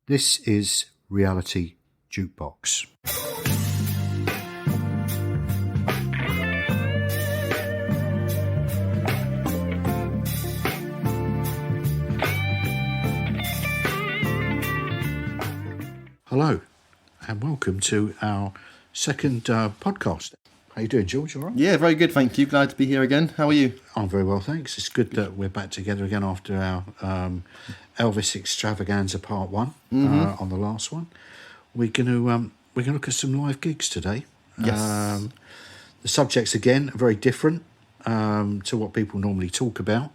This is Reality Jukebox. Hello, and welcome to our second podcast. How you doing, George? All right? Yeah, very good, thank you. Glad to be here again. How are you? I'm very well, thanks. It's good that we're back together again after our Elvis Extravaganza Part 1 on the last one. We're going to look at some live gigs today. Yes. The subjects, again, are very different to what people normally talk about.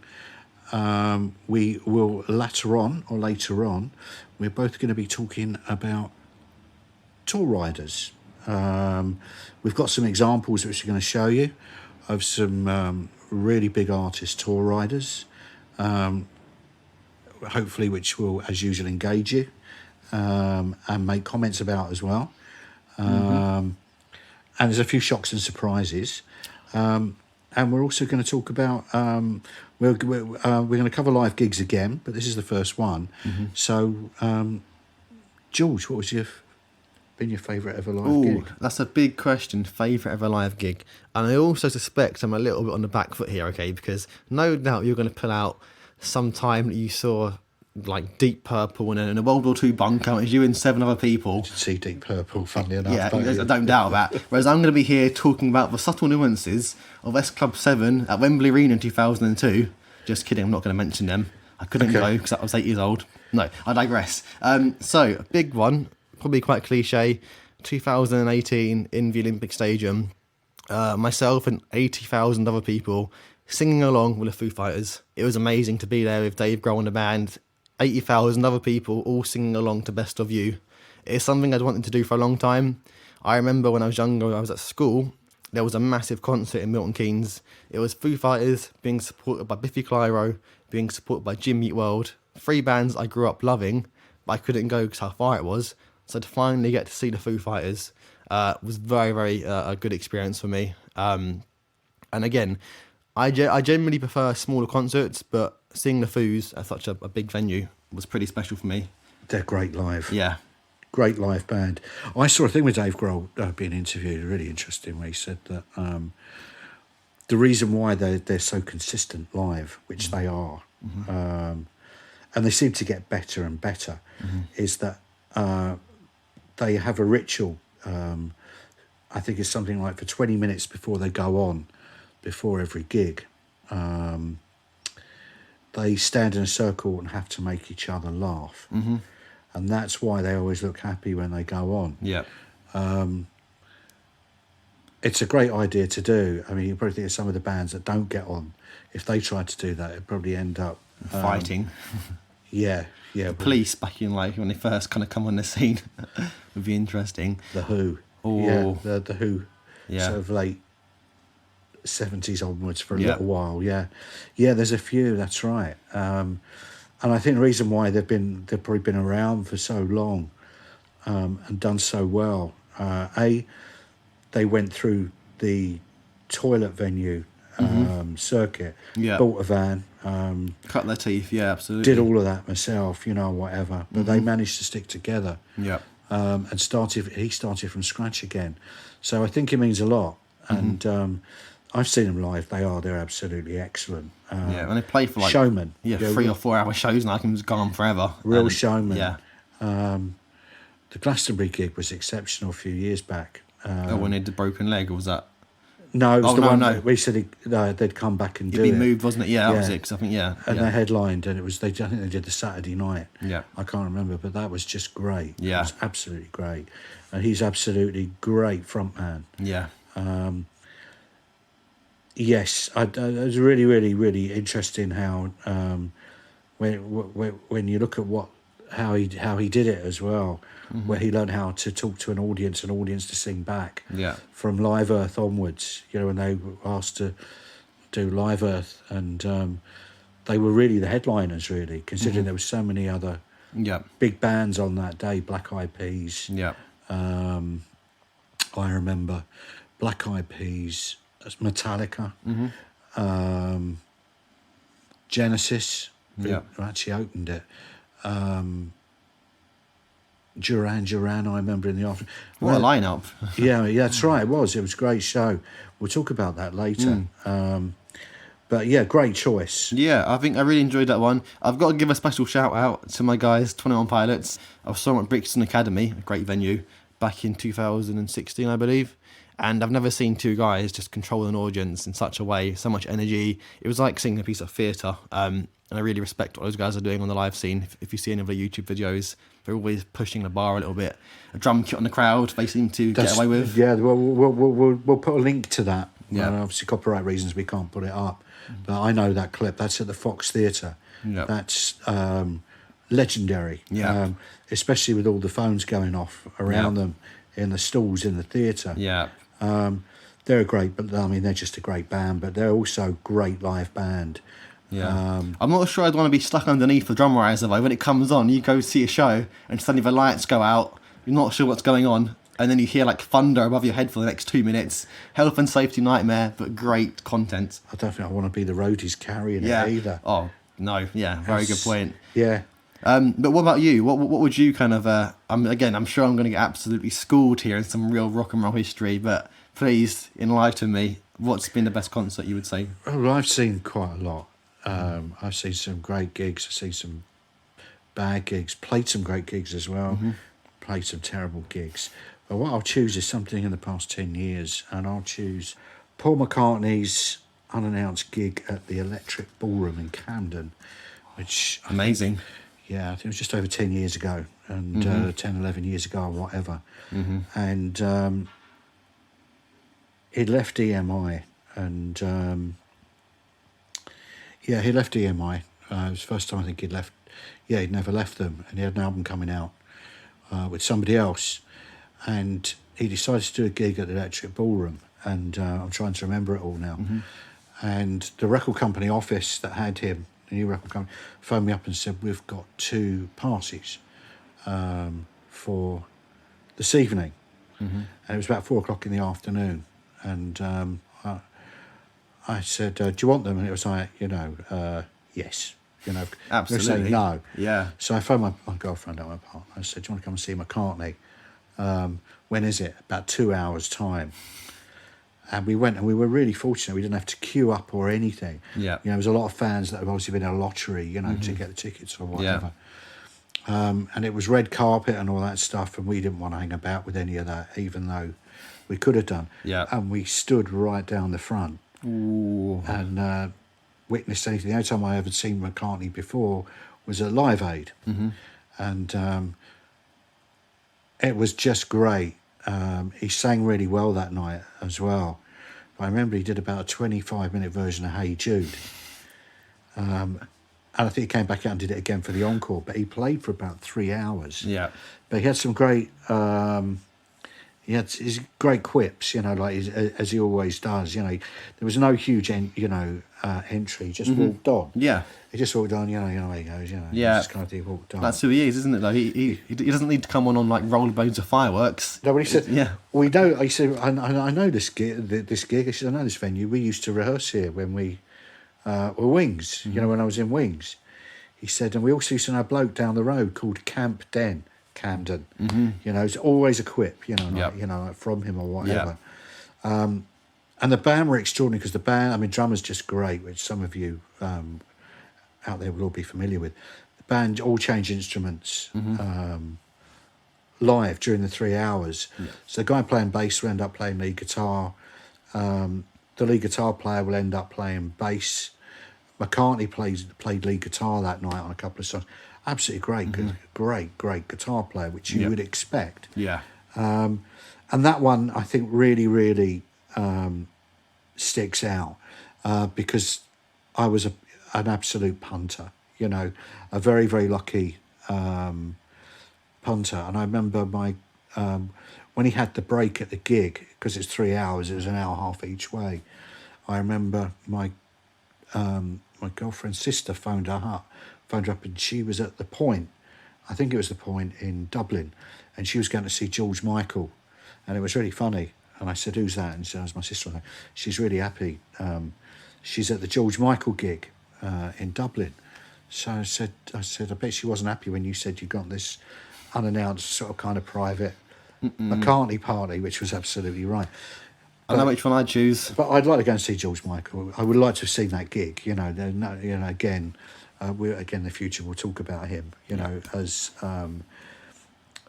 We will later on, we're both going to be talking about tour riders. We've got some examples which we're going to show you of some really big artist tour riders, hopefully which will, as usual, engage you and make comments about as well. And there's a few shocks and surprises. And we're also going to talk about, we're going to cover live gigs again, but this is the first one. So, George, what was been your favourite ever live gig? That's a big question. Favourite ever live gig. And I also suspect I'm a little bit on the back foot here, okay? Because no doubt you're going to pull out some time that you saw like Deep Purple in a World War II bunker. It was you and 7 other people. You should see Deep Purple, funnily enough. Yeah, I don't doubt that. Whereas I'm going to be here talking about the subtle nuances of S Club 7 at Wembley Arena in 2002. Just kidding, I'm not going to mention them. I couldn't go because I was 8 years old. No, I digress. So, a big one, probably quite cliche, 2018 in the Olympic Stadium. Myself and 80,000 other people singing along with the Foo Fighters. It was amazing to be there with Dave Grohl and the band. 80,000 other people all singing along to Best of You. It's something I'd wanted to do for a long time. I remember when I was younger, I was at school, there was a massive concert in Milton Keynes. It was Foo Fighters being supported by Biffy Clyro, being supported by Jim Eat World. 3 bands I grew up loving, but I couldn't go because how far it was. So to finally get to see the Foo Fighters was very, very a good experience for me. And again, I generally prefer smaller concerts, but seeing the Foos at such a big venue was pretty special for me. They're great live. Yeah. Great live band. I saw a thing with Dave Grohl being interviewed, really interesting, where he said that the reason why they're so consistent live, which they are, and they seem to get better and better, is that they have a ritual. I think it's something like for 20 minutes before they go on, before every gig, they stand in a circle and have to make each other laugh. And that's why they always look happy when they go on. Yeah. It's a great idea to do. I mean, you probably think of some of the bands that don't get on. If they tried to do that, it'd probably end up... fighting. Yeah. Police back in, like, when they first kind of come on the scene would be interesting. The Who. Oh. Yeah, the Who. Yeah. Sort of late 70s onwards for a little while, yeah. Yeah, there's a few, that's right. And I think the reason why they've probably been around for so long and done so well, they went through the toilet venue circuit, bought a van, cut their teeth, yeah, absolutely. did all of that myself, whatever. But they managed to stick together. Yeah. And he started from scratch again. So I think it means a lot. And I've seen them live. They're absolutely excellent. And they play for like showmen. 3 or 4 hour shows, and I can just go on forever. Real showmen. Yeah. The Glastonbury gig was exceptional a few years back. When they did the broken leg, or was that? No, it was one no. that we said they'd come back and do it. It'd be moved, wasn't it? Yeah, that was it. 'Cause I think, And they headlined, and I think they did the Saturday night. Yeah. I can't remember, but that was just great. Yeah. It was absolutely great. And he's absolutely great frontman. Yeah. Yes, it was really, really, really interesting how when you look at how he did it as well, where he learned how to talk to an audience to sing back. Yeah. From Live Earth onwards, when they were asked to do Live Earth, and they were really the headliners, really, considering there were so many other big bands on that day. Black Eyed Peas. Yeah. I remember Black Eyed Peas. Metallica, Genesis, who actually opened it, Duran, I remember in the afternoon. What a lineup. Yeah, that's right. It was a great show. We'll talk about that later. But yeah, great choice. Yeah, I think I really enjoyed that one. I've got to give a special shout out to my guys, 21 Pilots. I saw them at Brixton Academy, a great venue, back in 2016, I believe. And I've never seen two guys just control an audience in such a way, so much energy. It was like seeing a piece of theatre. And I really respect what those guys are doing on the live scene. If you see any of their YouTube videos, they're always pushing the bar a little bit. A drum kit on the crowd, they seem to get away with. Yeah, we'll put a link to that. Yeah. Obviously, copyright reasons, we can't put it up. But I know that clip. That's at the Fox Theatre. Yeah. That's legendary. Yeah. Especially with all the phones going off around them in the stalls in the theatre. Yeah. They're a great, but I mean, they're just a great band, but they're also a great live band. Yeah. I'm not sure I'd want to be stuck underneath the drum riser though. When it comes on, you go see a show and suddenly the lights go out. You're not sure what's going on. And then you hear like thunder above your head for the next 2 minutes. Health and safety nightmare, but great content. I don't think I want to be the roadies carrying it either. Oh, no. Yeah, very good point. Yeah. But what about you? What would you kind of... again, I'm sure I'm going to get absolutely schooled here in some real rock and roll history, but please enlighten me. What's been the best concert, you would say? Well, I've seen quite a lot. I've seen some great gigs. I've seen some bad gigs. Played some great gigs as well. Played some terrible gigs. But what I'll choose is something in the past 10 years, and I'll choose Paul McCartney's unannounced gig at the Electric Ballroom in Camden, which... Amazing. I think it was just over 10 years ago, and 10, 11 years ago or whatever. And he'd left EMI, and... he left EMI. It was the first time I think he'd left. Yeah, he'd never left them, and he had an album coming out with somebody else, and he decided to do a gig at the Electric Ballroom, and I'm trying to remember it all now. And the record company office that had him, the new record company, phoned me up and said, "We've got 2 parties for this evening," and it was about 4:00 in the afternoon, and I said, "Do you want them?" And it was like, yes. Absolutely. Saying no. Yeah. So I phoned my girlfriend at my partner. I said, "Do you want to come and see Mccartney? When is it?" "About 2 hours' time." And we went, and we were really fortunate. We didn't have to queue up or anything. Yeah. There was a lot of fans that have obviously been in a lottery, to get the tickets or whatever. And it was red carpet and all that stuff, and we didn't want to hang about with any of that, even though we could have done. Yeah. And we stood right down the front. Ooh. And witnessed anything. The only time I ever seen McCartney before was at Live Aid, and it was just great. He sang really well that night as well. But I remember he did about a 25-minute version of Hey Jude, and I think he came back out and did it again for the encore. But he played for about 3 hours. Yeah. But he had some great. He had his great quips, as he always does. There was no huge, entry. He just walked on. Yeah. He just walked on. He goes. Yeah. Just kind of he walked on. That's who he is, isn't it? Though he doesn't need to come on like rollerblades of fireworks. No, but he said, Yeah. We know. He said, I know this gig. He said, I know this venue. We used to rehearse here when we were Wings. When I was in Wings. He said, and we also used to know a bloke down the road called Camp Den. Camden, it's always a quip, like from him or whatever. And the band were extraordinary because the band, drummer's just great, which some of you out there will all be familiar with. The band all changed instruments live during the 3 hours. Yeah. So the guy playing bass will end up playing lead guitar. The lead guitar player will end up playing bass. McCartney played lead guitar that night on a couple of songs. Absolutely great, great guitar player, which you would expect. Yeah. And that one, I think, really, really sticks out because I was an absolute punter, a very, very lucky punter. And I remember when he had the break at the gig, because it's 3 hours, it was an hour and a half each way. I remember my girlfriend's sister phoned her up, and she was at the Point. I think it was the Point in Dublin, and she was going to see George Michael, and it was really funny. And I said, "Who's that?" And she said, "It was my sister." She's really happy. She's at the George Michael gig in Dublin. So I said, I bet she wasn't happy when you said you got this unannounced, sort of kind of private McCartney party, which was absolutely right. I know which one I'd choose. But I'd like to go and see George Michael. I would like to have seen that gig. Again, in the future we'll talk about him.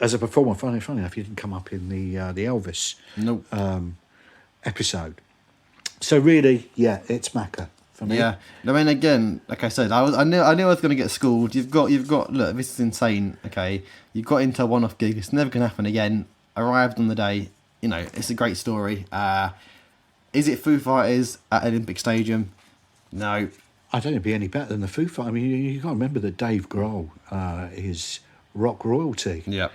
As a performer. Funny enough, he didn't come up in the Elvis episode. So really, yeah, it's Macca for me. Yeah, I mean, again, like I said, I knew I was going to get schooled. You've got. Look, this is insane. Okay, you got into a one-off gig. It's never going to happen again. Arrived on the day. It's a great story. Is it Foo Fighters at Olympic Stadium? No. I don't think it'd be any better than the Foo Fighters. I mean, you can't remember that Dave Grohl is rock royalty. Yeah.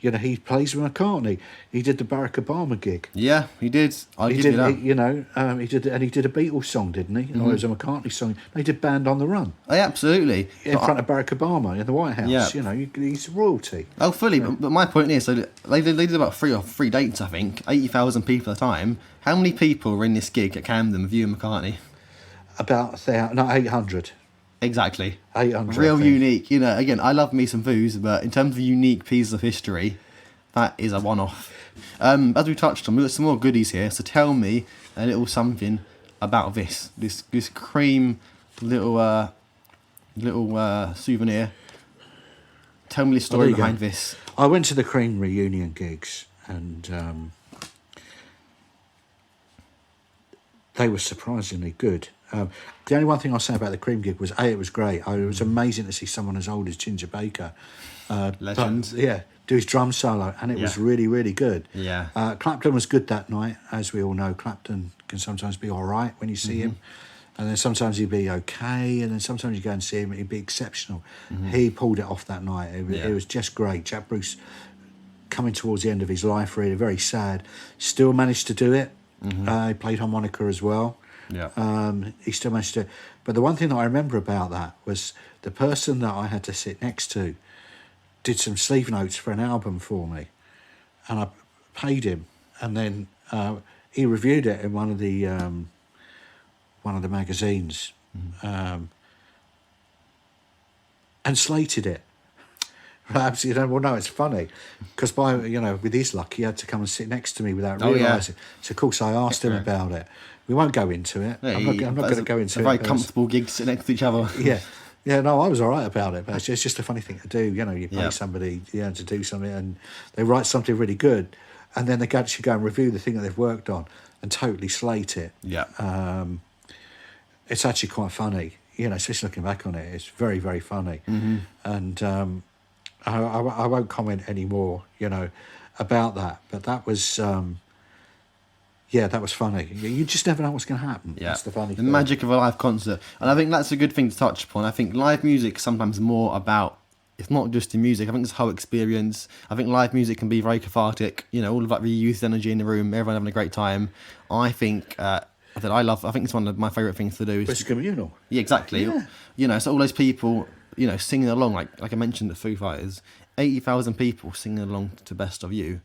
He plays with McCartney. He did the Barack Obama gig. Yeah, he did. He did a Beatles song, didn't he? Or it was a McCartney song. They did Band on the Run. Oh, yeah, absolutely. In front of Barack Obama in the White House. Yeah. He's royalty. Oh, fully. But my point is, so they did about three dates, I think. 80,000 people at the time. How many people were in this gig at Camden with you and McCartney? About 800. Exactly. 800. Real unique. Again, I love me some Foos, but in terms of unique pieces of history, that is a one-off. As we touched on, we've got some more goodies here. So tell me a little something about this cream little souvenir. Tell me the story behind this. I went to the Cream reunion gigs, and they were surprisingly good. The only one thing I'll say about the Cream gig was, it was great. It was amazing to see someone as old as Ginger Baker. Legend. Do his drum solo, and it was really, really good. Yeah. Clapton was good that night. As we all know, Clapton can sometimes be all right when you see him. And then sometimes he'd be okay, and then sometimes you go and see him and he'd be exceptional. He pulled it off that night. It was just great. Jack Bruce, coming towards the end of his life, really, very sad. Still managed to do it. He played harmonica as well. Yeah. He still managed to. But the one thing that I remember about that was the person that I had to sit next to did some sleeve notes for an album for me, and I paid him, and then he reviewed it in one of the magazines, and slated it. Perhaps it's funny because with his luck, he had to come and sit next to me without realising. So of course I asked him about it. We won't go into it. Yeah, I'm not going to go into it. A very comfortable gig to sit next to each other. Yeah, no, I was all right about it, but it's just a funny thing to do. You pay somebody to do something, and they write something really good, and then they actually go and review the thing that they've worked on and totally slate it. Yeah. It's actually quite funny, especially looking back on it. It's very, very funny. And I won't comment anymore, about that, but that was... that was funny. You just never know what's going to happen. Yeah. That's the funny thing. The magic of a live concert. And I think that's a good thing to touch upon. I think live music is sometimes more about, it's not just the music. I think it's the whole experience. I think live music can be very cathartic. All of that youth energy in the room, everyone having a great time. I think I think it's one of my favourite things to do. It's communal. Yeah, exactly. Yeah. So all those people, singing along, like I mentioned the Foo Fighters, 80,000 people singing along to Best of You.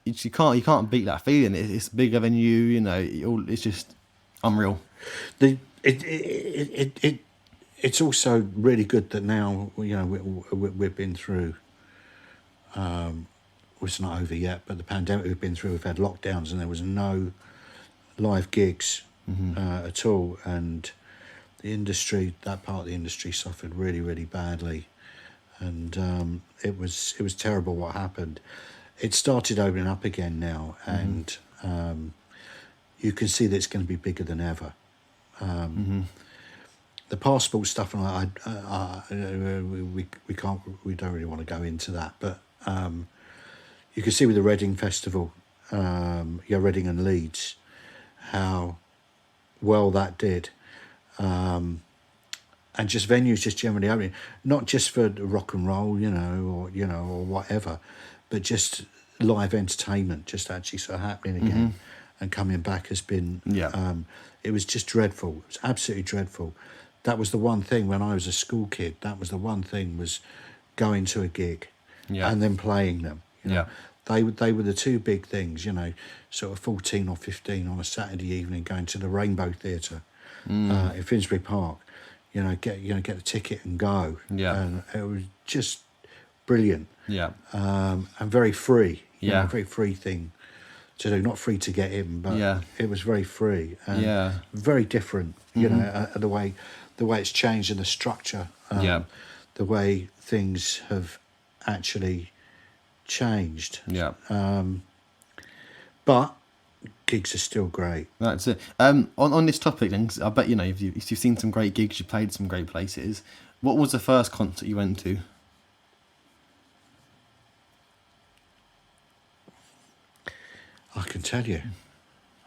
You can't beat that feeling. It's bigger than you. It's just unreal. It's also really good that now we've been through. It's not over yet, but the pandemic we've been through. We've had lockdowns, and there was no live gigs at all, and that part of the industry suffered really, really badly, and it was terrible what happened. It started opening up again now, and you can see that it's going to be bigger than ever. The passport stuff, and we don't really want to go into that, but you can see with the Reading Festival, Reading and Leeds, how well that did, and just venues just generally opening, not just for rock and roll, or whatever, but just live entertainment just actually sort of happening again and coming back has been... it was just dreadful. It was absolutely dreadful. That was the one thing when I was a school kid. That was the one thing, was going to a gig and then playing them. They were the two big things, sort of 14 or 15 on a Saturday evening, going to the Rainbow Theatre in Finsbury Park. Get the ticket and go. And it was just brilliant. Yeah. And very free. You Yeah. know, very free thing to do. Not free to get in, but Yeah. it was very free and Yeah. very different. You know, the way it's changed and the structure, Yeah. the way things have actually changed. Yeah. But gigs are still great. That's it. On this topic, then, 'cause I bet if you've seen some great gigs, you played some great places. What was the first concert you went to? I can tell you.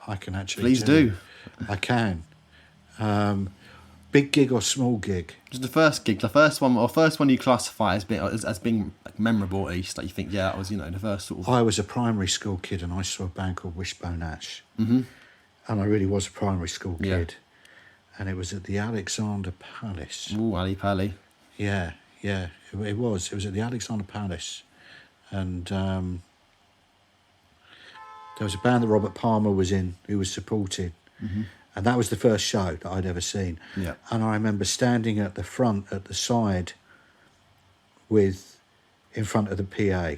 I can actually. Please tell do. you. I can. Big gig or small gig? Just the first gig, the first one you classify as being like memorable, at least. Like you think, yeah, that was the first sort of. I was a primary school kid and I saw a band called Wishbone Ash. Mm-hmm. And I really was a primary school kid. And it was at the Alexander Palace. Ooh, Ali Pally. Yeah. It was. It was at the Alexander Palace. And there was a band that Robert Palmer was in who was supported. Mm-hmm. And that was the first show that I'd ever seen. Yeah. And I remember standing at the front, at the side, in front of the PA.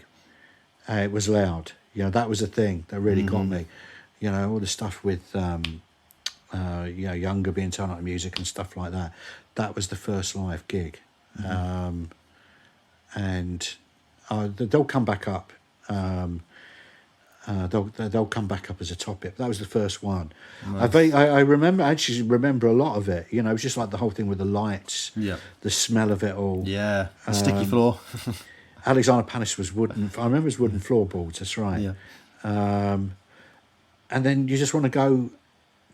It was loud. That was a thing that really got me. All the stuff with, Younger being turned up to music and stuff like that. That was the first live gig. And they'll come back up. They'll come back up as a topic. That was the first one. Nice. I remember a lot of it. It was just like the whole thing with the lights, the smell of it all. Yeah, the sticky floor. Alexander Palace was wooden. I remember it was wooden floorboards. That's right. Yeah. And then you just want to go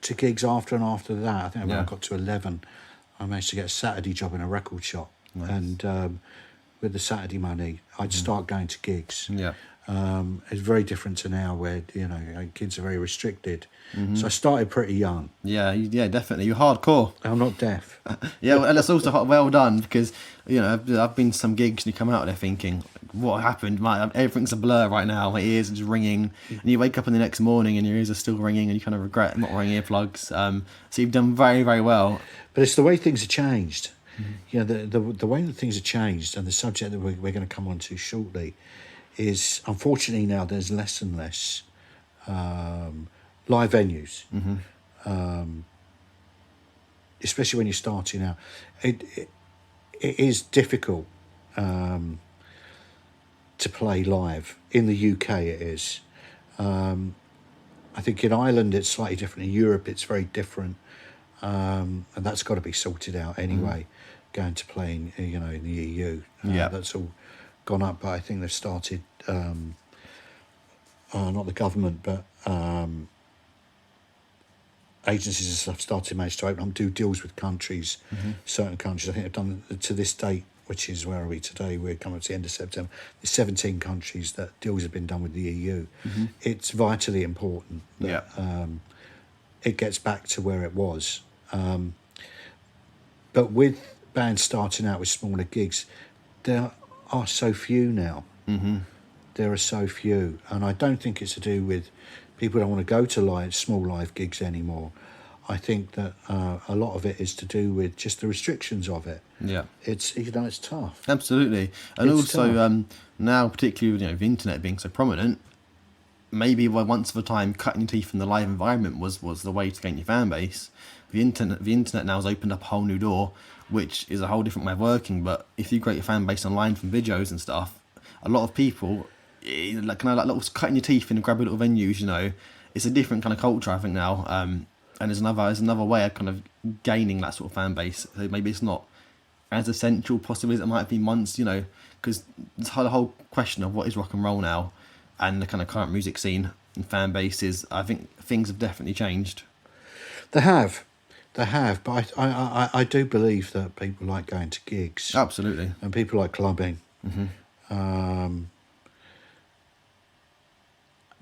to gigs after and after that. I think when I got to 11, I managed to get a Saturday job in a record shop, and with the Saturday money, I'd start going to gigs. Yeah. It's very different to now where, kids are very restricted. So I started pretty young. Yeah, definitely. You're hardcore. I'm not deaf. Yeah, and it's also well done because, I've been to some gigs and you come out there thinking, what happened? Everything's a blur right now. My ears are just ringing. And you wake up in the next morning and your ears are still ringing and you kind of regret not wearing earplugs. So you've done very, very well. But it's the way things have changed. The way that things have changed, and the subject that we're going to come on to shortly is, unfortunately, now there's less and less live venues, especially when you're starting out. It is difficult to play live. In the UK it is. I think in Ireland it's slightly different. In Europe it's very different, and that's got to be sorted out anyway. Going to play in the EU, that's all gone up, but I think they've started, not the government, but agencies and stuff started manage to open up, do deals with countries, certain countries. I think they've done to this date, which is, where are we today? We're coming up to the end of September. There's 17 countries that deals have been done with the EU. It's vitally important that it gets back to where it was. But with bands starting out with smaller gigs, there are so few now. There are so few, and I don't think it's to do with people don't want to go to small live gigs anymore. I think that a lot of it is to do with just the restrictions of it. Yeah, it's it's tough. Absolutely, and it's also now, particularly with the internet being so prominent, maybe once upon a time cutting your teeth in the live environment was the way to gain your fan base. The internet now has opened up a whole new door, which is a whole different way of working. But if you create your fan base online from videos and stuff, a lot of people like little cutting your teeth in grabby little venues. It's a different kind of culture, I think, now. And there's another way of kind of gaining that sort of fan base. So maybe it's not as essential possibly as it might have been once, because the whole question of what is rock and roll now, and the kind of current music scene and fan bases, I think things have definitely changed. They have, but I do believe that people like going to gigs. Absolutely. And people like clubbing.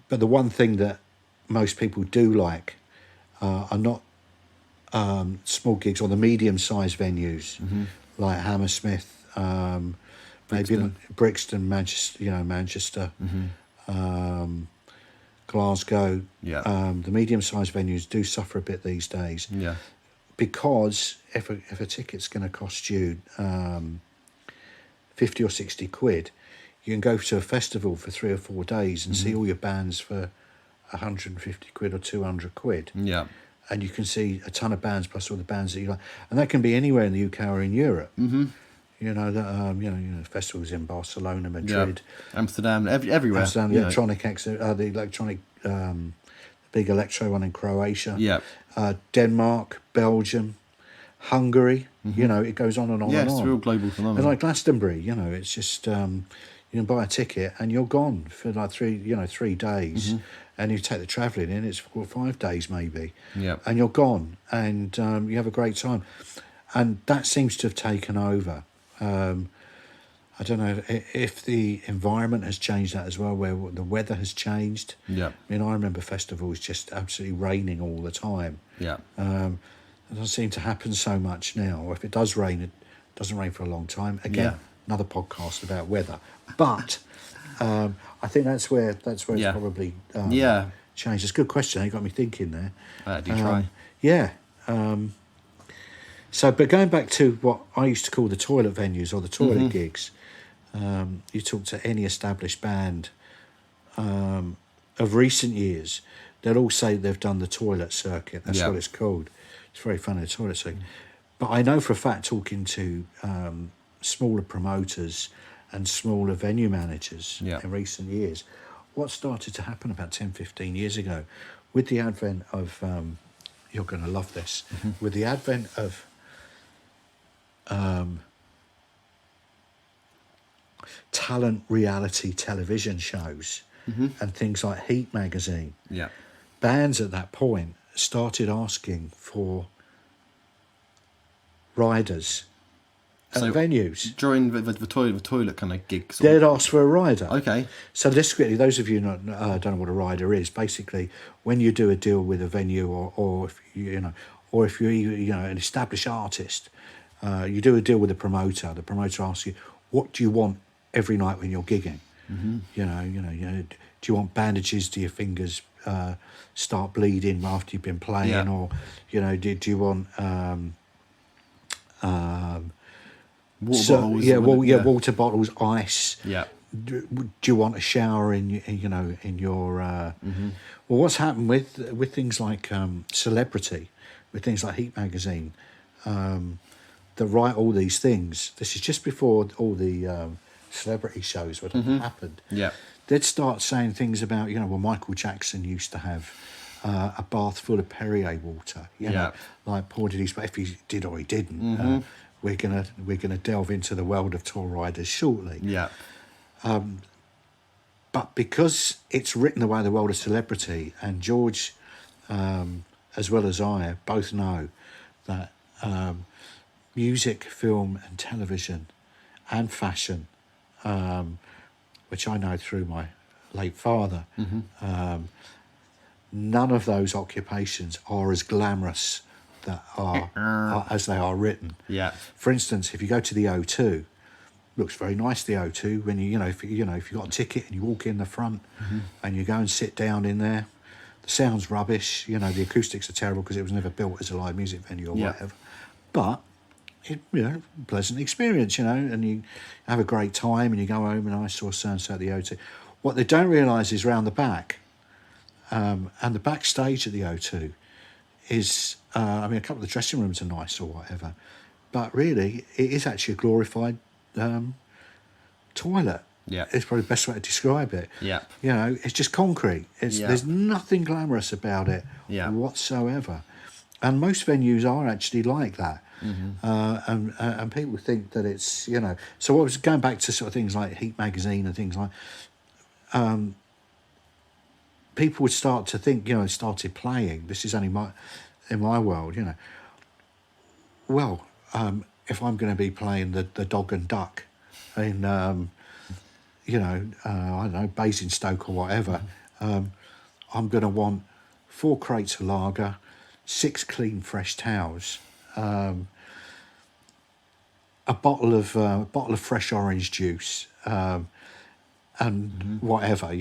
But the one thing that most people do like are not small gigs or the medium-sized venues like Hammersmith, maybe Brixton, Manchester, Glasgow. The medium-sized venues do suffer a bit these days. Because if a ticket's going to cost you 50 or 60 quid, you can go to a festival for 3 or 4 days and see all your bands for 150 quid or 200 quid. Yeah. And you can see a ton of bands plus all the bands that you like. And that can be anywhere in the UK or in Europe. Mm-hmm. You know, that festivals in Barcelona, Madrid, Amsterdam, everywhere. Amsterdam, the electronic, big electro one in Croatia. Yeah. Denmark, Belgium, Hungary. You know, it goes on and on Yeah, and on. it's a real global phenomenon. And like Glastonbury, you know, it's just you can buy a ticket and you're gone for like 3 days, and you take the travelling in. It's 4 or 5 days maybe. Yeah. And you're gone, and you have a great time, and that seems to have taken over. I don't know if the environment has changed that as well, where the weather has changed. Yeah. I mean, I remember festivals just absolutely raining all the time. Yeah. It doesn't seem to happen so much now. If it does rain, it doesn't rain for a long time. Again, another podcast about weather. But I think that's where it's probably changed. It's a good question. You got me thinking there. Do try. Yeah. But going back to what I used to call the toilet venues or the toilet gigs, you talk to any established band of recent years, they'll all say they've done the toilet circuit. That's what it's called. It's very funny, the toilet circuit. But I know for a fact, talking to smaller promoters and smaller venue managers in recent years, what started to happen about 10, 15 years ago, with the advent of, you're going to love this, with the advent of talent reality television shows and things like Heat magazine, bands at that point started asking for riders at venues. During the toilet kind of gigs? They'd ask for a rider. Okay. So basically, those of you don't know what a rider is, basically, when you do a deal with a venue or if you're an established artist, you do a deal with a promoter. The promoter asks you, what do you want every night when you're gigging? Do you want bandages? Do your fingers start bleeding after you've been playing, or do you want water bottles, ice? Yeah. Do you want a shower in your? Well, what's happened with things like celebrity, with things like Heat magazine, that write all these things. This is just before all the celebrity shows would have happened. Yeah. They'd start saying things about, Michael Jackson used to have a bath full of Perrier water, like poured in his, but if he did or he didn't, we're gonna delve into the world of tour riders shortly. Yeah. But because it's written the way of the world of celebrity, and George, as well as I, both know that music, film and television and fashion, which I know through my late father, none of those occupations are as glamorous as they are written. Yeah. For instance, if you go to the O2, looks very nice, the O2, when if you got a ticket and you walk in the front and you go and sit down in there, the sound's rubbish, the acoustics are terrible because it was never built as a live music venue or whatever, but pleasant experience, and you have a great time and you go home, and I saw so-and-so at the O2. What they don't realise is round the back, and the backstage at the O2 is, a couple of the dressing rooms are nice or whatever, but really it is actually a glorified toilet. Yeah. It's probably the best way to describe it. Yeah. It's just concrete. There's nothing glamorous about it whatsoever. And most venues are actually like that. And people think that it's, So what was going back to sort of things like Heat magazine and things like, people would start to think, started playing. This is only in my world, Well, if I'm going to be playing the Dog and Duck in, I don't know, Basingstoke or whatever, I'm going to want 4 crates of lager, 6 clean fresh towels, a bottle of fresh orange juice, and whatever,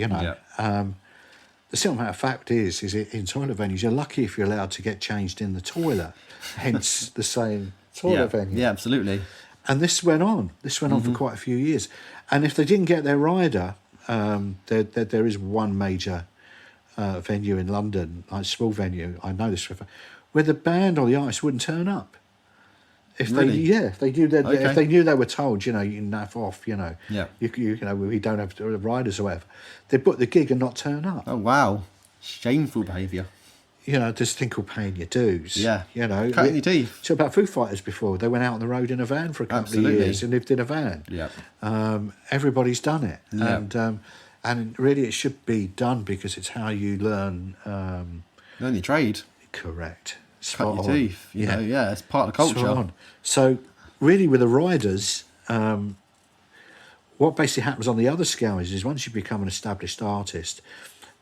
The simple matter of fact is in toilet venues, you're lucky if you're allowed to get changed in the toilet, hence the saying toilet venue. Yeah, absolutely. And this went on for quite a few years. And if they didn't get their rider, there is one major venue in London, like a small venue, I know this for a fact, where the band or the artist wouldn't turn up. If Really? if they knew Okay. if they knew they were told, you can naff off, Yeah. you know, we don't have riders or whatever, they'd book the gig and not turn up. Oh, wow. Shameful behaviour. There's a thing called paying your dues. Yeah. Cutting your teeth. So about Foo Fighters before, they went out on the road in a van for a couple Absolutely. of years and lived in a van. Yeah. Everybody's done it. Yeah. And really it should be done because it's how you learn. Learn your trade. Correct. Cut Spot your on. teeth. You know, yeah, it's part of the culture. Spot on. So really with the riders, what basically happens on the other scale is once you become an established artist,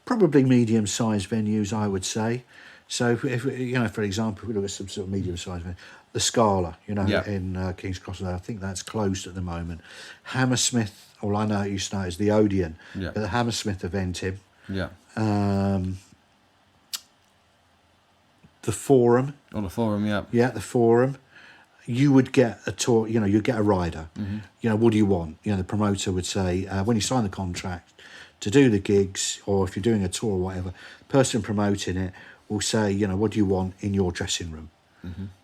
probably medium-sized venues, I would say. So if for example, if we look at some sort of medium-sized venue, the Scala, Yeah. in King's Cross, I think that's closed at the moment. Hammersmith, all I know it used to know is the Odeon, Yeah. but the Hammersmith event in. Yeah. The Forum, On the forum, yeah. yeah, the Forum. You would get a tour, you'd get a rider. What do you want? The promoter would say, when you sign the contract to do the gigs, or if you're doing a tour or whatever, the person promoting it will say, what do you want in your dressing room?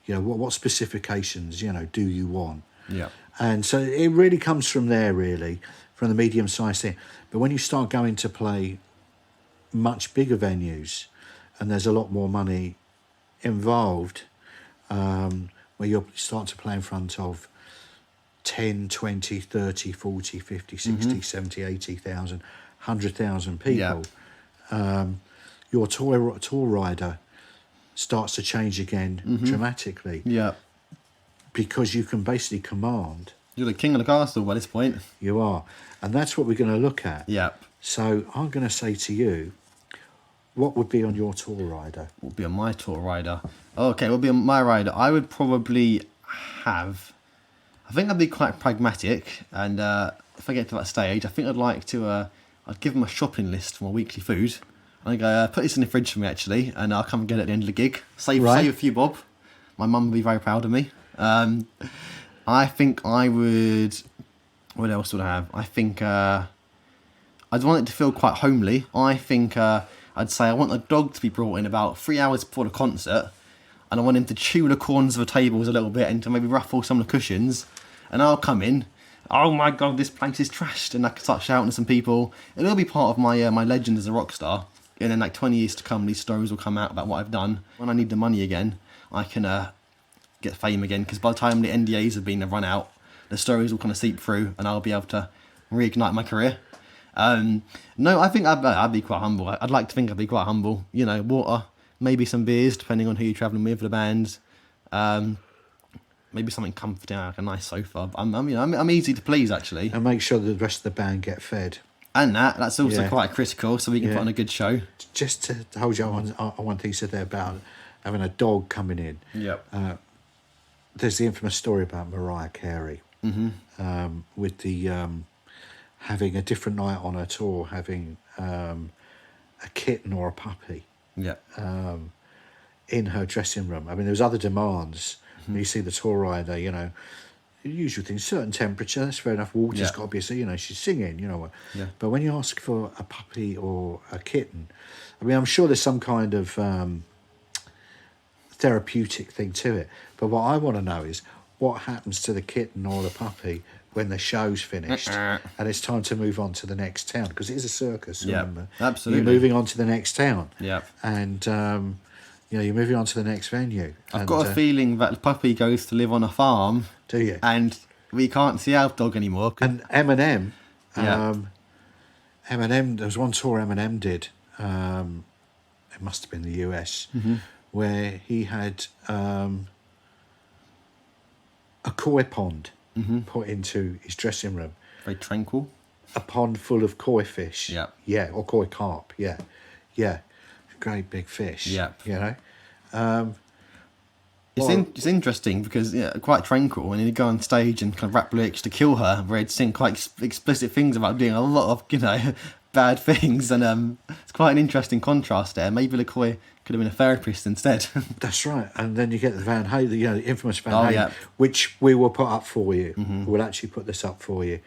What specifications, do you want? Yeah. And so it really comes from there, really, from the medium-sized thing. But when you start going to play much bigger venues, and there's a lot more money involved, where you'll start to play in front of 10, 20, 30, 40, 50, 60, 70, 80,000, 100,000 people, your tour rider starts to change again dramatically. Yeah. Because you can basically command. You're the king of the castle by this point. You are. And that's what we're going to look at. Yeah. So I'm going to say to you, what would be on your tour rider? What would be on my tour rider? Okay, what would be on my rider? I would probably have... I think I'd be quite pragmatic. And if I get to that stage, I think I'd like to... I'd give them a shopping list for my weekly food. I go, put this in the fridge for me, actually, and I'll come and get it at the end of the gig. Save a few bob. My mum would be very proud of me. I think I would... What else would I have? I think I'd want it to feel quite homely. I think I'd say I want a dog to be brought in about 3 hours before the concert, and I want him to chew the corners of the tables a little bit and to maybe ruffle some of the cushions. And I'll come in, oh my god, this place is trashed, and I can start shouting to some people. It'll be part of my my legend as a rock star. And then 20 years to come, these stories will come out about what I've done. When I need the money again, I can get fame again, because by the time the NDAs have been run out, the stories will kind of seep through, and I'll be able to reignite my career. No, I think I'd be quite humble. I'd like to think I'd be quite humble. Water, maybe some beers, depending on who you're travelling with for the band. Maybe something comforting, like a nice sofa. I'm easy to please, actually. And make sure that the rest of the band get fed. And that's also quite critical, so we can put on a good show. Just to hold you on one thing you said there about having a dog coming in. Yep. There's the infamous story about Mariah Carey with the having a different night on her tour, having a kitten or a puppy in her dressing room. I mean, there was other demands. You see the tour rider, the usual things, certain temperature, that's fair enough. Water's got to be, she's singing, Yeah. But when you ask for a puppy or a kitten, I mean, I'm sure there's some kind of therapeutic thing to it. But what I want to know is what happens to the kitten or the puppy when the show's finished and it's time to move on to the next town, because it is a circus, remember? Absolutely. You're moving on to the next town. Yeah. And, you're moving on to the next venue. I've got a feeling that the puppy goes to live on a farm. Do you? And we can't see our dog anymore. And Eminem, Yeah. Eminem, there was one tour Eminem did, it must have been the US, where he had a koi pond put into his dressing room. Very tranquil. A pond full of koi fish. Yeah. Yeah, or koi carp, yeah. Yeah. Great big fish. Yeah. It's interesting because quite tranquil, and you go on stage and kind of rap lyrics to kill her, where he'd sing quite explicit things about doing a lot of bad things, and it's quite an interesting contrast there. Maybe the koi could have been a therapist instead. That's right. And then you get the Van Halen, the infamous Van Halen, yeah. which we will put up for you. We'll actually put this up for you.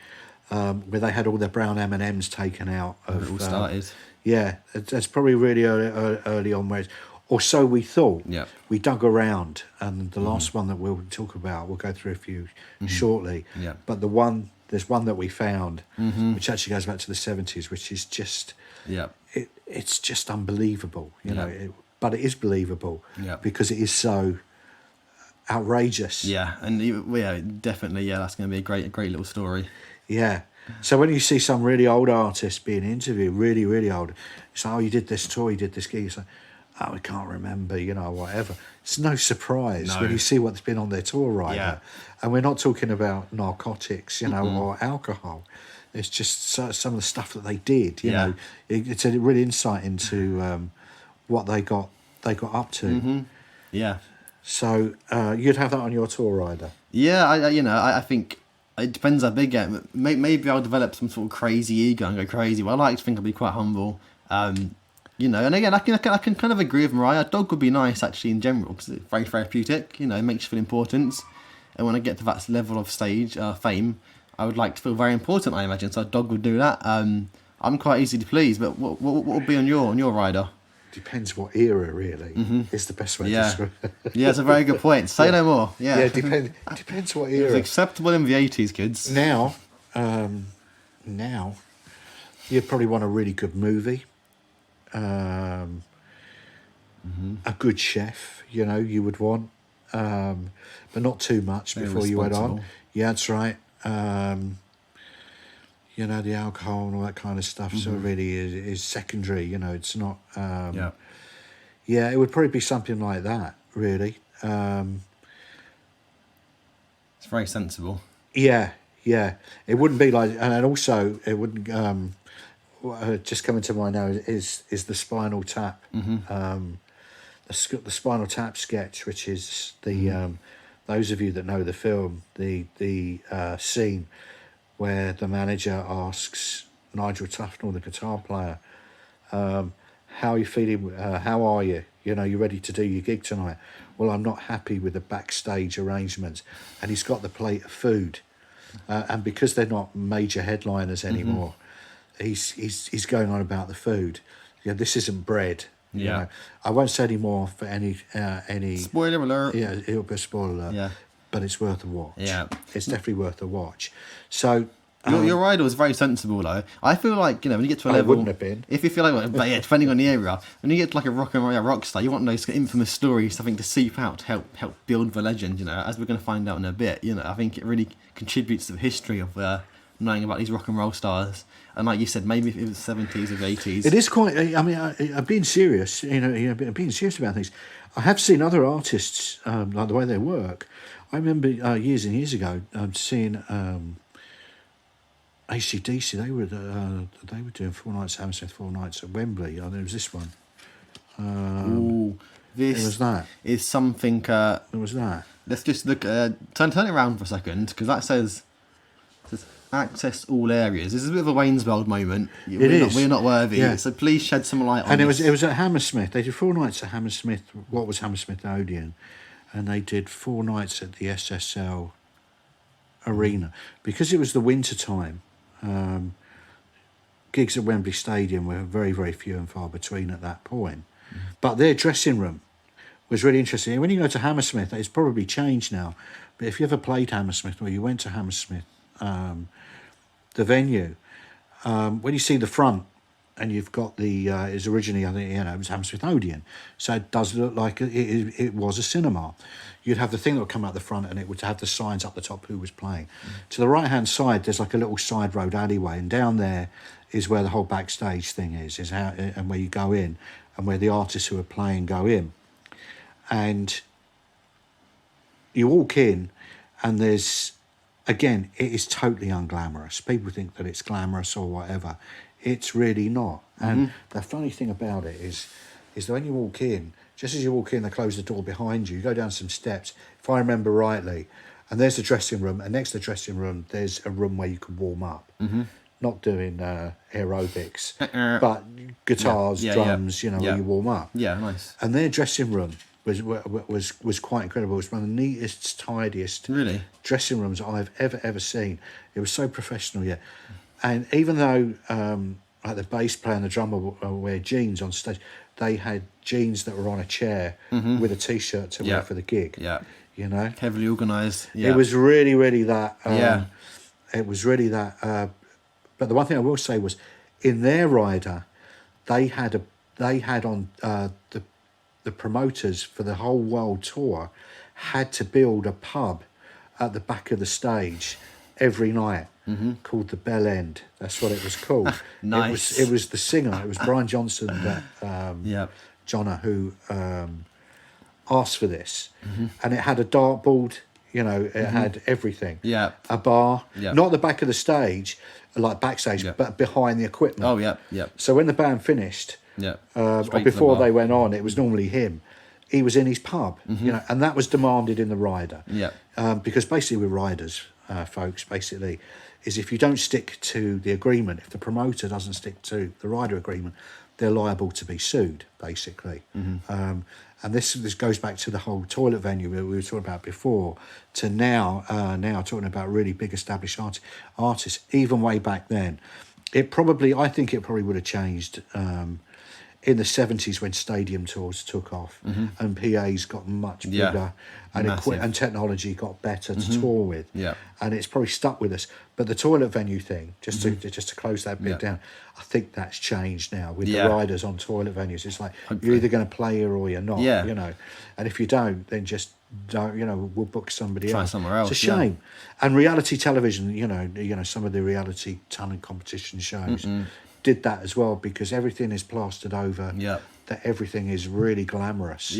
where they had all their brown M&Ms taken out of. It all started. Yeah, that's probably really early on. Or so we thought. Yeah. We dug around, and the last one that we'll talk about, we'll go through a few shortly. Yeah. But there's one that we found, which actually goes back to the 70s, which is just, Yeah. it's just unbelievable, you Yeah. know. But it is believable, Yeah. because it is so outrageous. Yeah, and definitely, that's going to be a great little story. Yeah. So when you see some really old artist being interviewed, really, really old, it's like, oh, you did this tour, you did this gig. It's like, oh, I can't remember, you know, whatever. It's no surprise when you see what's been on their tour rider. Yeah. And we're not talking about narcotics, you know, or alcohol. It's just some of the stuff that they did, you know. It's a real insight into what they got up to. Yeah. So you'd have that on your tour rider? Yeah, I think it depends how big I get. Maybe I'll develop some sort of crazy ego and go crazy. Well, I like to think I'll be quite humble. You know, and again, I can kind of agree with Mariah. A dog would be nice, actually, in general, because it's very therapeutic. You know, it makes you feel important. And when I get to that level of fame, I would like to feel very important, I imagine. So a dog would do that. I'm quite easy to please, but what would be on your rider? Depends what era, really, is the best way to describe it. Yeah, it's a very good point. Say no more. Yeah, Yeah, depends what It was era. acceptable in the 80s, kids. Now, you'd probably want a really good movie. A good chef, you know, you would want, but not too much Very before you went on. responsible. Yeah, that's right. You know, the alcohol and all that kind of stuff. So it really is secondary. You know, it's not. Yeah. Yeah, it would probably be something like that. Really. It's very sensible. Yeah. It wouldn't be like, and also it wouldn't. Just coming to mind now is the Spinal Tap, the Spinal Tap sketch, which is the those of you that know the film, the scene where the manager asks Nigel Tufnell, the guitar player, how are you feeling? How are you? You know, you ready to do your gig tonight? Well, I'm not happy with the backstage arrangements, and he's got the plate of food, and because they're not major headliners anymore. He's going on about the food. Yeah, this isn't bread. Yeah. You know. I won't say any more for any. Spoiler alert. Yeah, it'll be a spoiler alert. Yeah. But it's worth a watch. Yeah. It's definitely worth a watch. So. Your rider was very sensible, though. I feel like, you know, when you get to a I level... wouldn't have been. If you feel like... But yeah, depending on the area. When you get to like a rock and roll rock star, you want those infamous stories, something to seep out to help build the legend, you know, as we're going to find out in a bit. You know, I think it really contributes to the history of knowing about these rock and roll stars. And like you said, maybe if it was the 70s or the 80s. It is quite. I mean, I'm being serious. You know, being serious about things. I have seen other artists like the way they work. I remember years and years ago seeing AC/DC. They were doing 4 nights at Hammersmith, 4 nights at Wembley. There was this one. This It was that. is something. It was that. Let's just look. Turn it around for a second, because that says access all areas. This is a bit of a Wayne's World moment. We're not worthy. Yeah. So please shed some light on And this. it was at Hammersmith. They did 4 nights at Hammersmith. What was Hammersmith Odeon, and they did 4 nights at the SSL Arena because it was the winter time. Gigs at Wembley Stadium were very, very few and far between at that point. But their dressing room was really interesting. And when you go to Hammersmith, it's probably changed now. But if you ever played Hammersmith or you went to Hammersmith, the venue, when you see the front and you've got the, it's originally, I think, you know, it was Hammersmith Odeon. So it does look like it was a cinema. You'd have the thing that would come out the front and it would have the signs up the top who was playing. To the right-hand side, there's like a little side road alleyway, and down there is where the whole backstage thing is how, and where you go in and where the artists who are playing go in. And you walk in and there's, again, it is totally unglamorous. People think that it's glamorous or whatever. It's really not. And the funny thing about it is that when you walk in, just as you walk in, they close the door behind you. You go down some steps, if I remember rightly, and there's the dressing room, and next to the dressing room, there's a room where you can warm up. Not doing aerobics, but guitars, drums, you know, where you warm up. Yeah, nice. And their dressing room was quite incredible. It was one of the neatest, tidiest Really? dressing rooms I've ever seen. It was so professional, yeah. And even though like the bass player and the drummer wear jeans on stage, they had jeans that were on a chair with a t-shirt to wear for the gig. Yeah. You know, Heavily organised. Yeah. it was really that. Yeah. It was really that. But the one thing I will say was, in their rider, they had on the promoters for the whole world tour had to build a pub at the back of the stage every night called the Bell End. That's what it was called. Nice. It was the singer. It was Brian Johnson that Jonna who asked for this, and it had a dartboard. You know, it had everything. Yeah. A bar. Yeah. Not the back of the stage, like backstage, but behind the equipment. Oh, yeah, yeah. So when the band finished, or Straight to the before bar. they went on, it was normally him. He was in his pub, you know, and that was demanded in the rider. Yeah. Because basically with riders, folks, basically, is if you don't stick to the agreement, if the promoter doesn't stick to the rider agreement, they're liable to be sued, basically. And this goes back to the whole toilet venue that we were talking about before, to now talking about really big established artists. Even way back then, I think it probably would have changed in the 70s when stadium tours took off and PAs got much bigger and technology got better to tour with. Yeah. And it's probably stuck with us. But the toilet venue thing, just to close that bit down, I think that's changed now with the riders on toilet venues. It's like, you're either going to play here or you're not, you know. And if you don't, then just don't, you know, we'll book somebody else. Try somewhere else. It's a shame. And reality television, you know, some of the reality talent competition shows did that as well, because everything is plastered over that everything is really glamorous.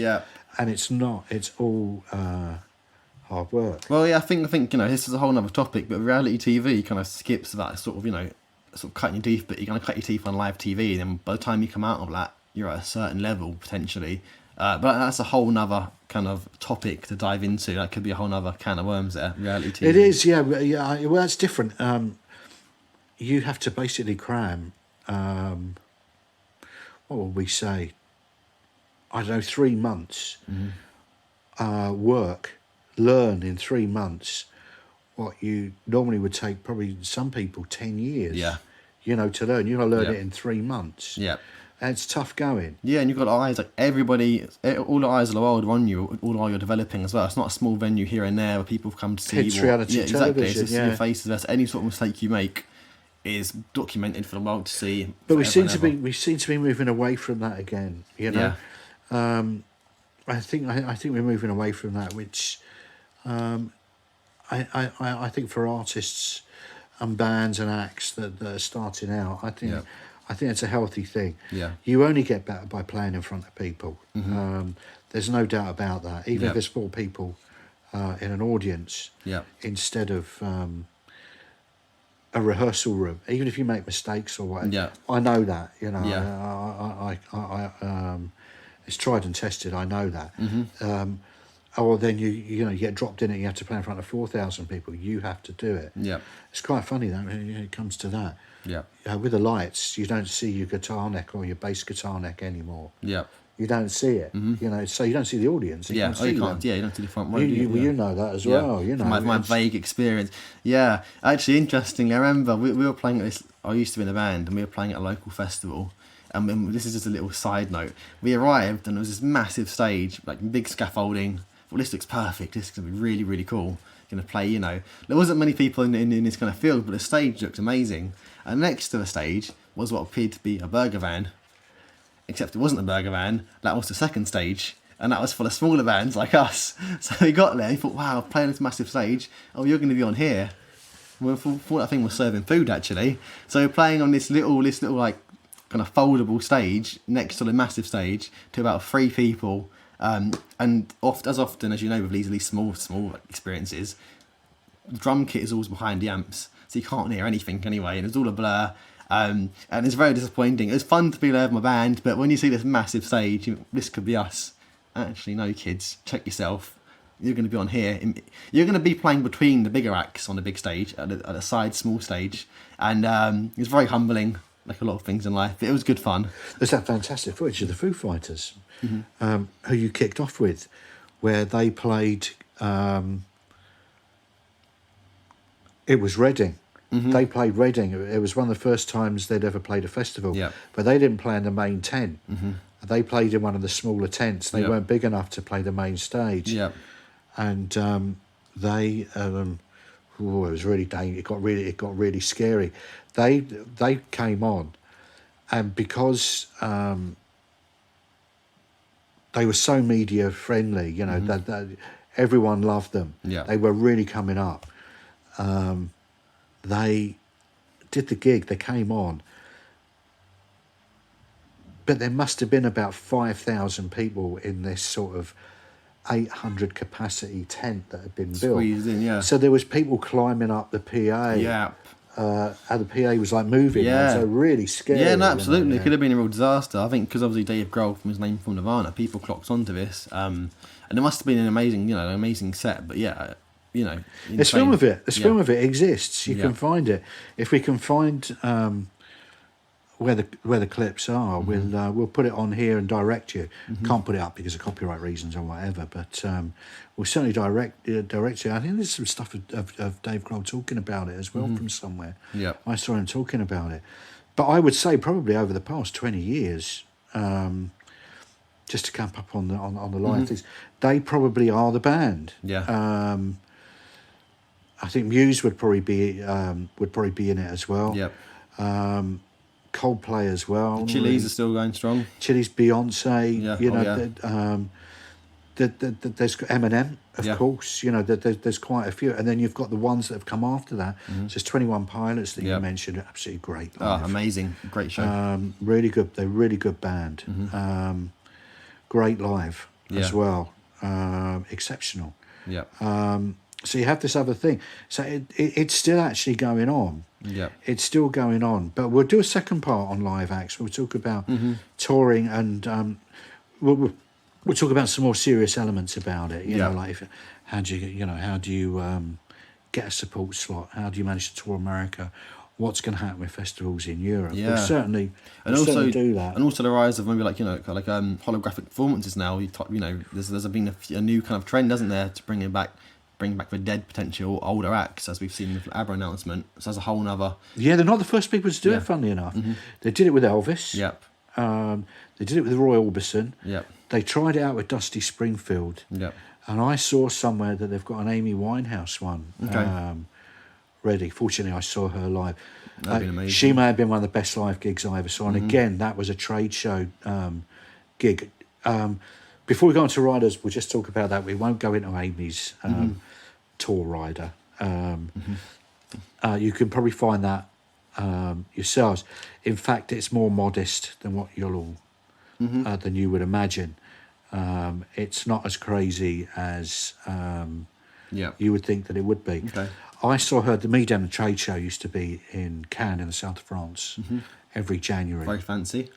And it's not. It's all hard work. Well, yeah, I think you know, this is a whole other topic, but reality TV kind of skips that sort of, you know, sort of cutting your teeth, but you're going to cut your teeth on live TV, and then by the time you come out of that, you're at a certain level potentially. But that's a whole nother kind of topic to dive into. That could be a whole nother can of worms there. Reality TV. It is, yeah. Well, that's different. You have to basically cram. What would we say? I don't know, 3 months work, learn in 3 months what you normally would take probably some people 10 years. You know, to learn. You've got to learn it in 3 months. And it's tough going. Yeah, and you've got eyes, like everybody, all the eyes of the world are on you, all while you're developing as well. It's not a small venue here and there where people come to see It's reality exactly. television, It's just your faces. That's any sort of mistake you make is documented for the world to see. But we seem to be moving away from that again. You know, I think we're moving away from that, which I think for artists and bands and acts that are starting out, I think it's a healthy thing. You only get better by playing in front of people. There's no doubt about that. Even if there's 4 people in an audience, instead of a rehearsal room, even if you make mistakes or whatever, I know that. You know, I it's tried and tested. I know that. Or then you get dropped in it. You have to play in front of 4,000 people. You have to do it. It's quite funny that when it comes to that. With the lights, you don't see your guitar neck or your bass guitar neck anymore. You don't see it. You know, so you don't see the audience. You can't see them. You don't see the front row. You know that as well. You know, my vague experience. Actually, interestingly, I remember we were playing at this. I used to be in a band, and we were playing at a local festival. And this is just a little side note. We arrived, and there was this massive stage, like big scaffolding. Well, this looks perfect. This is gonna be really, really cool. Gonna play. You know, there wasn't many people in this kind of field, but the stage looked amazing. And next to the stage was what appeared to be a burger van. Except it wasn't a burger van, that was the second stage, and that was full of smaller bands like us. So we got there and thought, wow, playing this massive stage, oh, you're going to be on here. We thought that thing was serving food, actually. So we're playing on this little like kind of foldable stage next to the massive stage to about 3 people. And as often as you know with these small experiences, the drum kit is always behind the amps, so you can't hear anything anyway, and it's all a blur. And it's very disappointing. It's fun to be there with my band, but when you see this massive stage, this could be us. Actually, no, kids, check yourself. You're going to be on here. You're going to be playing between the bigger acts on the big stage, at a side small stage, and it's very humbling. like a lot of things in life. It was good fun. There's that fantastic footage of the Foo Fighters, who you kicked off with, where they played. It was Reading. They played Reading. It was one of the first times they'd ever played a festival. Yeah. But they didn't play in the main tent. They played in one of the smaller tents. They Yeah. weren't big enough to play the main stage. Yeah. And they, it was really it got really scary. They came on, and because they were so media friendly, you know, that everyone loved them. Yeah. They were really coming up. They did the gig. They came on, but there must have been about 5,000 people in this sort of 800 capacity tent that had been built. Squeezed in, yeah. So there was people climbing up the PA. Yeah. And the PA was like moving. Yeah. So really scary. Yeah, no, absolutely. You It know, could have been a real disaster. I think because obviously Dave Grohl, from his name from Nirvana, people clocked onto this. And it must have been an amazing set. But yeah, There's film of it. There's Yeah. film of it exists. You Yeah. can find it. If we can find where the clips are, we'll put it on here and direct you. Can't put it up because of copyright reasons or whatever, but we'll certainly direct you. I think there's some stuff of Dave Grohl talking about it as well from somewhere. Yeah. I saw him talking about it. But I would say probably over the past 20 years, just to camp up on the live things, they probably are the band. Yeah. I think Muse would probably be in it as well. Yep. Coldplay as well. Chili's are still going strong. Chili's, Beyonce. Yeah. You know, Yeah. there's Eminem, of Yeah. course. You know, there's quite a few, and then you've got the ones that have come after that. So there's 21 Pilots that Yeah. you mentioned. Absolutely great. Oh, live. amazing. Great show. Really good. They're a really good band. Great live as Yeah. well. Exceptional. Yeah. So you have this other thing. So it's still actually going on. Yeah. It's still going on. But we'll do a second part on live acts. We'll talk about touring and we'll talk about some more serious elements about it. You know, like how do you get a support slot? How do you manage to tour America? What's going to happen with festivals in Europe? Yeah. We'll certainly do that. And also the rise of maybe holographic performances now. There's been a new kind of trend, hasn't there, to bring back the dead potential older acts, as we've seen with the ABBA announcement. So that's a whole nother. Yeah, they're not the first people to do it. Funnily enough, they did it with Elvis. Yep. They did it with Roy Orbison. Yep. They tried it out with Dusty Springfield. Yep. And I saw somewhere that they've got an Amy Winehouse one ready. Fortunately, I saw her live. That'd been amazing. She may have been one of the best live gigs I ever saw. And again, that was a trade show gig. Before we go on to riders, we'll just talk about that. We won't go into Amy's tour rider. You can probably find that yourselves. In fact, it's more modest than what you'll all than you would imagine. It's not as crazy as you would think that it would be. Okay. I saw her. The Me Down Trade Show used to be in Cannes in the south of France every January. Very fancy.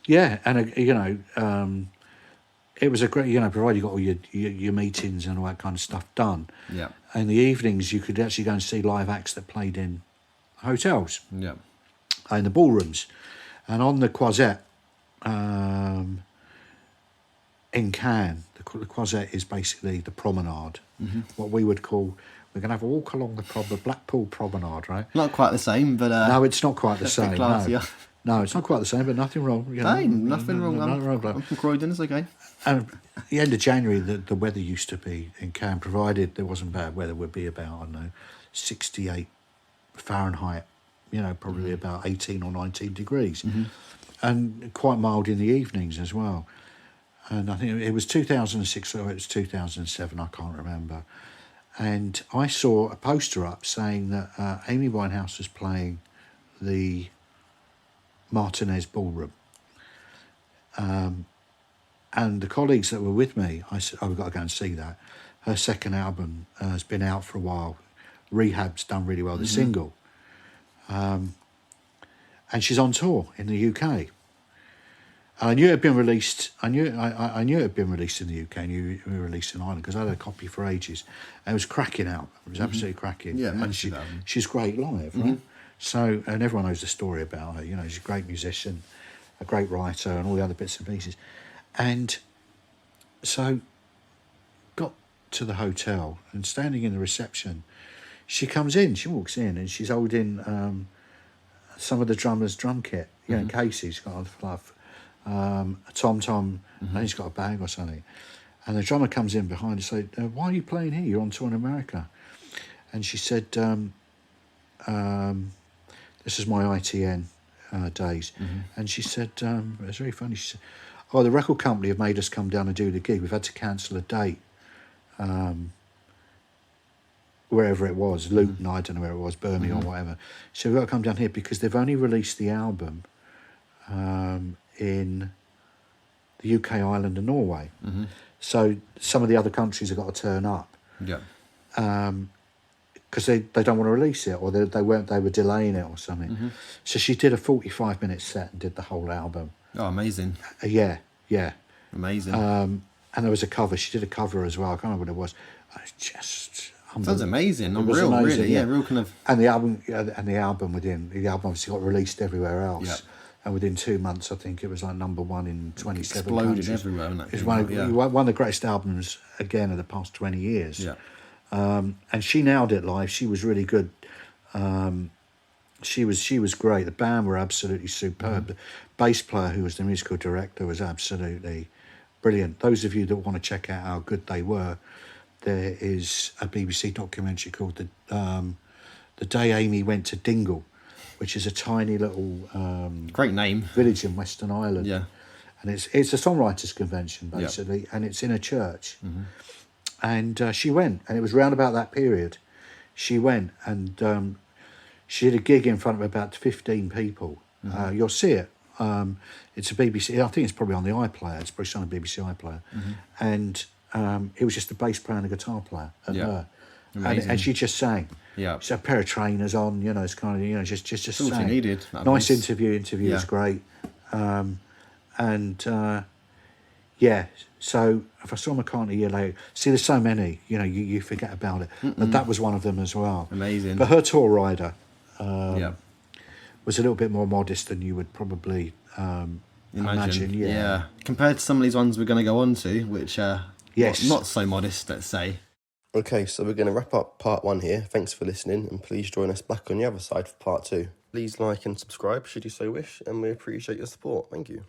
Yeah, and it was a great, provided you got all your meetings and all that kind of stuff done. Yeah. In the evenings, you could actually go and see live acts that played in hotels, Yeah. in the ballrooms, and on the Croisette in Cannes. The Croisette is basically the promenade, what we would call. We're going to have a walk along the Blackpool Promenade, right? Not quite the same, but No, it's not quite the same. No. classier. No, it's not quite the same, but nothing wrong. You know. Hey, nothing wrong. Nothing wrong, I'm from Croydon, it's okay. And at the end of January, the weather used to be in Cannes, provided there wasn't bad weather, would be about, I don't know, 68 Fahrenheit, probably about 18 or 19 degrees. And quite mild in the evenings as well. And I think it was 2006 or it was 2007, I can't remember. And I saw a poster up saying that Amy Winehouse was playing the Martinez Ballroom. And the colleagues that were with me, I said, we've got to go and see that. Her second album has been out for a while. Rehab's done really well, the single. And she's on tour in the UK. And I knew it had been released. I knew it had been released in the UK. I knew it was released in Ireland because I had a copy for ages. And it was cracking out. It was absolutely cracking. Yeah, and massive album. she's great live, right? So, and everyone knows the story about her. You know, she's a great musician, a great writer, and all the other bits and pieces. And so, got to the hotel and standing in the reception, she comes in. She walks in and she's holding some of the drummer's drum kit. You know, Casey's got a fluff, a tom-tom, and he's got a bag or something. And the drummer comes in behind and said, "Why are you playing here? You're on tour in America." And she said, "This is my ITN days." And she said, it was very funny. She said, "Oh, the record company have made us come down and do the gig. We've had to cancel a date." Wherever it was, Luton, I don't know where it was, Birmingham or whatever. So we've got to come down here because they've only released the album in the UK, Ireland and Norway. So some of the other countries have got to turn up. Yeah. Because they don't want to release it, or they were delaying it or something. So she did a 45-minute set and did the whole album. Oh, amazing. Yeah. Amazing. And there was a cover. She did a cover as well. I can't remember what it was. Just Sounds amazing. It was Unreal, amazing, really. Yeah, real kind of. And the album obviously got released everywhere else. Yeah. And within 2 months, I think it was like number one in 27 Exploded countries. everywhere. It was one of the greatest albums, again, of the past 20 years. Yeah. And she nailed it live. She was really good. She was great. The band were absolutely superb. The bass player, who was the musical director, was absolutely brilliant. Those of you that want to check out how good they were, there is a BBC documentary called The Day Amy Went to Dingle, which is a tiny little Great name. village in Western Ireland. Yeah. And it's a songwriters convention, basically, and it's in a church. And she went, and it was round about that period. She went, and she did a gig in front of about 15 people. You'll see it. It's a BBC, I think it's probably on the iPlayer. It's probably on a BBC iPlayer. And it was just a bass player and a guitar player and her. And she just sang. Yeah. She had a pair of trainers on, you know, it's kind of, you know, just That's all sang. she needed. Nice interview was great. So if I saw McCartney a year later, see, there's so many, you know, you forget about it. But that was one of them as well. Amazing. But her tour rider was a little bit more modest than you would probably imagine. Yeah. Compared to some of these ones we're going to go on to, which are not so modest, let's say. Okay, so we're going to wrap up part 1 here. Thanks for listening, and please join us back on the other side for part 2. Please like and subscribe should you so wish, and we appreciate your support. Thank you.